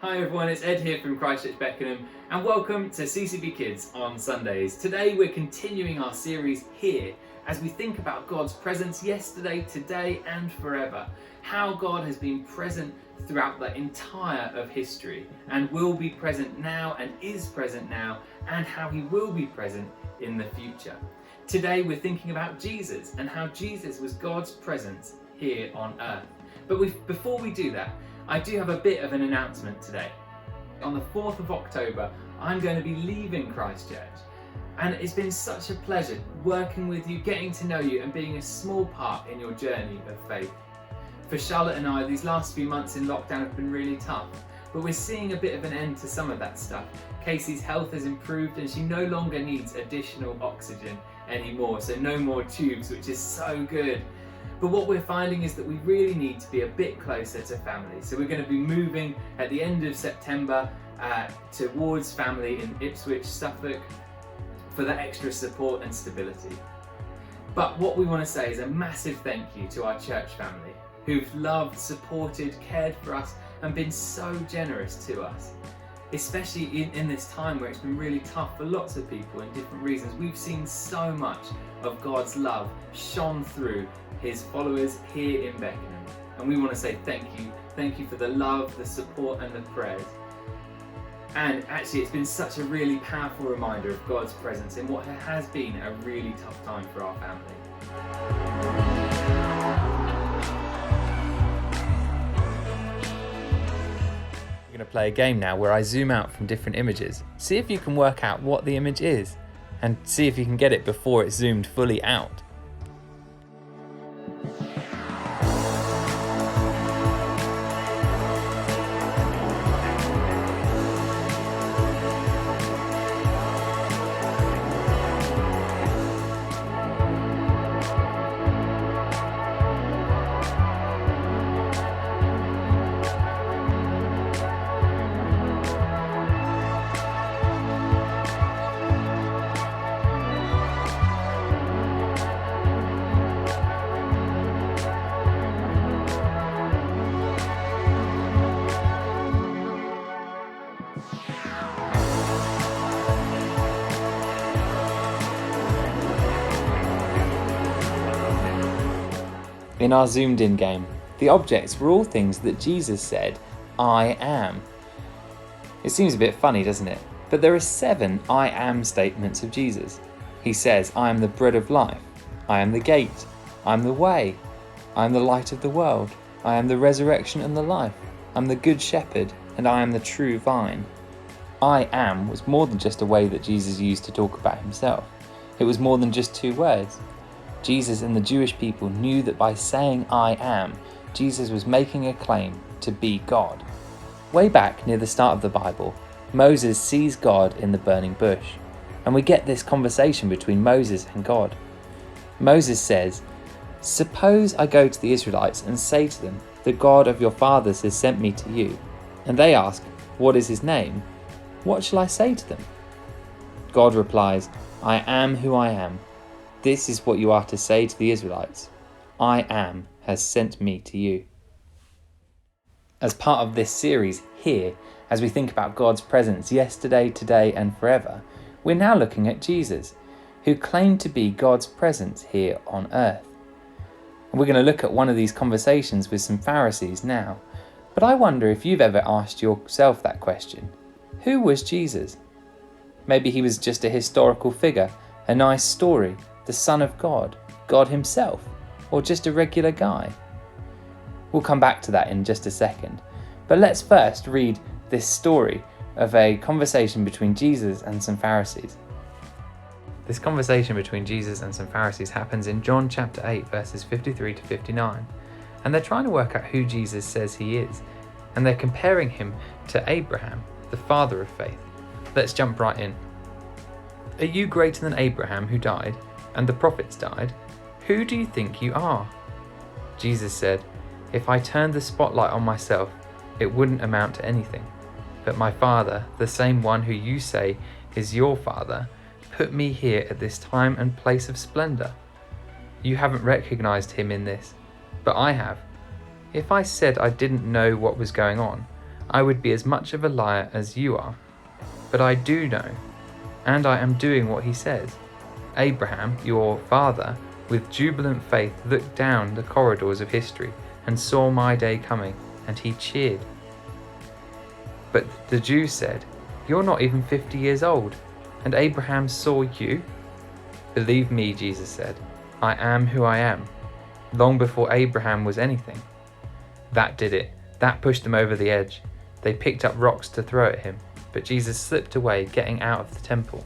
Hi everyone, it's Ed here from Christchurch Beckenham and welcome to CCB Kids on Sundays. Today we're continuing our series here as we think about God's presence yesterday, today and forever. How God has been present throughout the entire of history and will be present now and is present now, and how he will be present in the future. Today we're thinking about Jesus and how Jesus was God's presence here on earth. But before we do that, I do have a bit of an announcement today. On the 4th of October, I'm going to be leaving Christchurch. And it's been such a pleasure working with you, getting to know you and being a small part in your journey of faith. For Charlotte and I, these last few months in lockdown have been really tough, but we're seeing a bit of an end to some of that stuff. Casey's health has improved and she no longer needs additional oxygen anymore, so no more tubes, which is so good. But what we're finding is that we really need to be a bit closer to family. So we're going to be moving at the end of September towards family in Ipswich, Suffolk, for that extra support and stability. But what we want to say is a massive thank you to our church family who've loved, supported, cared for us and been so generous to us. Especially in this time where it's been really tough for lots of people in different reasons, we've seen so much of God's love shone through his followers here in Beckenham. And we want to say thank you. Thank you for the love, the support and the prayers. And actually it's been such a really powerful reminder of God's presence in what has been a really tough time for our family. We're going to play a game now where I zoom out from different images. See if you can work out what the image is and see if you can get it before it's zoomed fully out. In our zoomed in game, the objects were all things that Jesus said, I am. It seems a bit funny, doesn't it? But there are 7 I am statements of Jesus. He says, I am the bread of life. I am the gate. I am the way. I am the light of the world. I am the resurrection and the life. I am the good shepherd, and I am the true vine. I am was more than just a way that Jesus used to talk about himself. It was more than just 2 words. Jesus and the Jewish people knew that by saying I am, Jesus was making a claim to be God. Way back near the start of the Bible, Moses sees God in the burning bush, and we get this conversation between Moses and God. Moses says, suppose I go to the Israelites and say to them, the God of your fathers has sent me to you. And they ask, what is his name? What shall I say to them? God replies, I am who I am. This is what you are to say to the Israelites. I am has sent me to you. As part of this series here, as we think about God's presence yesterday, today and forever, we're now looking at Jesus, who claimed to be God's presence here on earth. And we're going to look at one of these conversations with some Pharisees now. But I wonder if you've ever asked yourself that question. Who was Jesus? Maybe he was just a historical figure, a nice story, the Son of God, God himself, or just a regular guy? We'll come back to that in just a second. But let's first read this story of a conversation between Jesus and some Pharisees. This conversation between Jesus and some Pharisees happens in John chapter 8, verses 53 to 59. And they're trying to work out who Jesus says he is. And they're comparing him to Abraham, the father of faith. Let's jump right in. Are you greater than Abraham who died? And the prophets died? Who do you think you are? Jesus said, if I turned the spotlight on myself, it wouldn't amount to anything. But my Father, the same one who you say is your Father, put me here at this time and place of splendor. You haven't recognized him in this, but I have. If I said I didn't know what was going on, I would be as much of a liar as you are. But I do know, and I am doing what he says. Abraham, your father, with jubilant faith looked down the corridors of history and saw my day coming, and he cheered. But the Jews said, "You're not even 50 years old, and Abraham saw you?" "Believe me," Jesus said, "I am who I am, long before Abraham was anything." That did it. That pushed them over the edge. They picked up rocks to throw at him, but Jesus slipped away, getting out of the temple.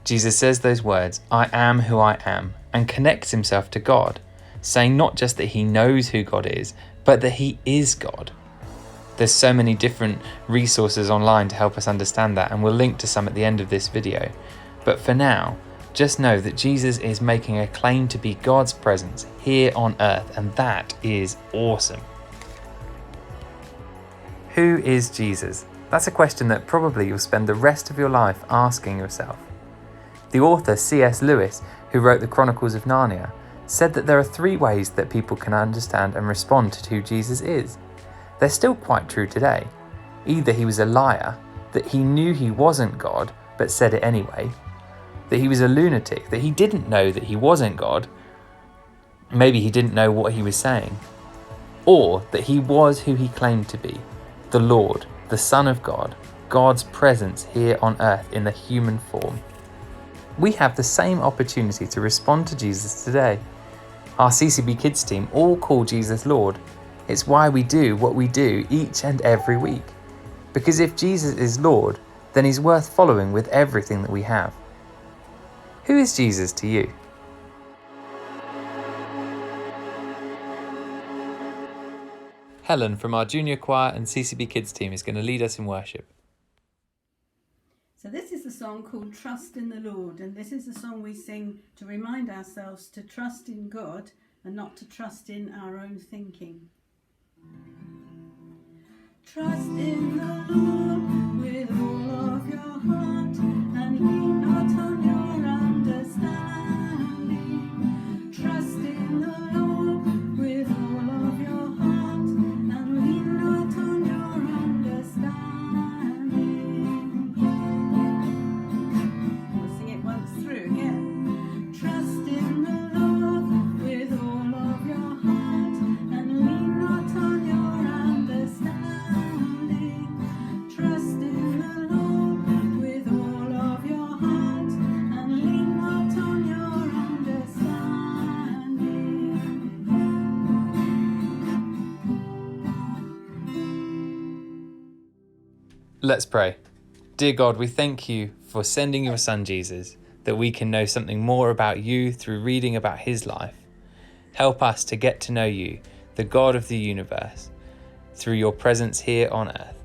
Jesus says those words, "I am who I am," and connects himself to God, saying not just that he knows who God is, but that he is God. There's so many different resources online to help us understand that, and we'll link to some at the end of this video. But for now, just know that Jesus is making a claim to be God's presence here on earth, and that is awesome. Who is Jesus? That's a question that probably you'll spend the rest of your life asking yourself. The author C.S. Lewis, who wrote the Chronicles of Narnia, said that there are 3 ways that people can understand and respond to who Jesus is. They're still quite true today. Either he was a liar, that he knew he wasn't God but said it anyway, that he was a lunatic, that he didn't know that he wasn't God, maybe he didn't know what he was saying, or that he was who he claimed to be, the Lord, the Son of God, God's presence here on earth in the human form. We have the same opportunity to respond to Jesus today. Our CCB Kids team all call Jesus Lord. It's why we do what we do each and every week. Because if Jesus is Lord, then he's worth following with everything that we have. Who is Jesus to you? Helen from our junior choir and CCB Kids team is going to lead us in worship. So this is a song called Trust in the Lord, and this is a song we sing to remind ourselves to trust in God and not to trust in our own thinking. Trust in the Lord with all of your heart and lean not on your understanding. Trust in the Lord with all of your heart and lean not on your understanding. We'll sing it once through again. Trust in the Lord with all of your heart and lean not on your understanding. Trust in the Lord with all of your heart and lean not on your understanding. Let's pray. Dear God, we thank you for sending your son Jesus, that we can know something more about you through reading about his life. Help us to get to know you, the God of the universe, through your presence here on earth.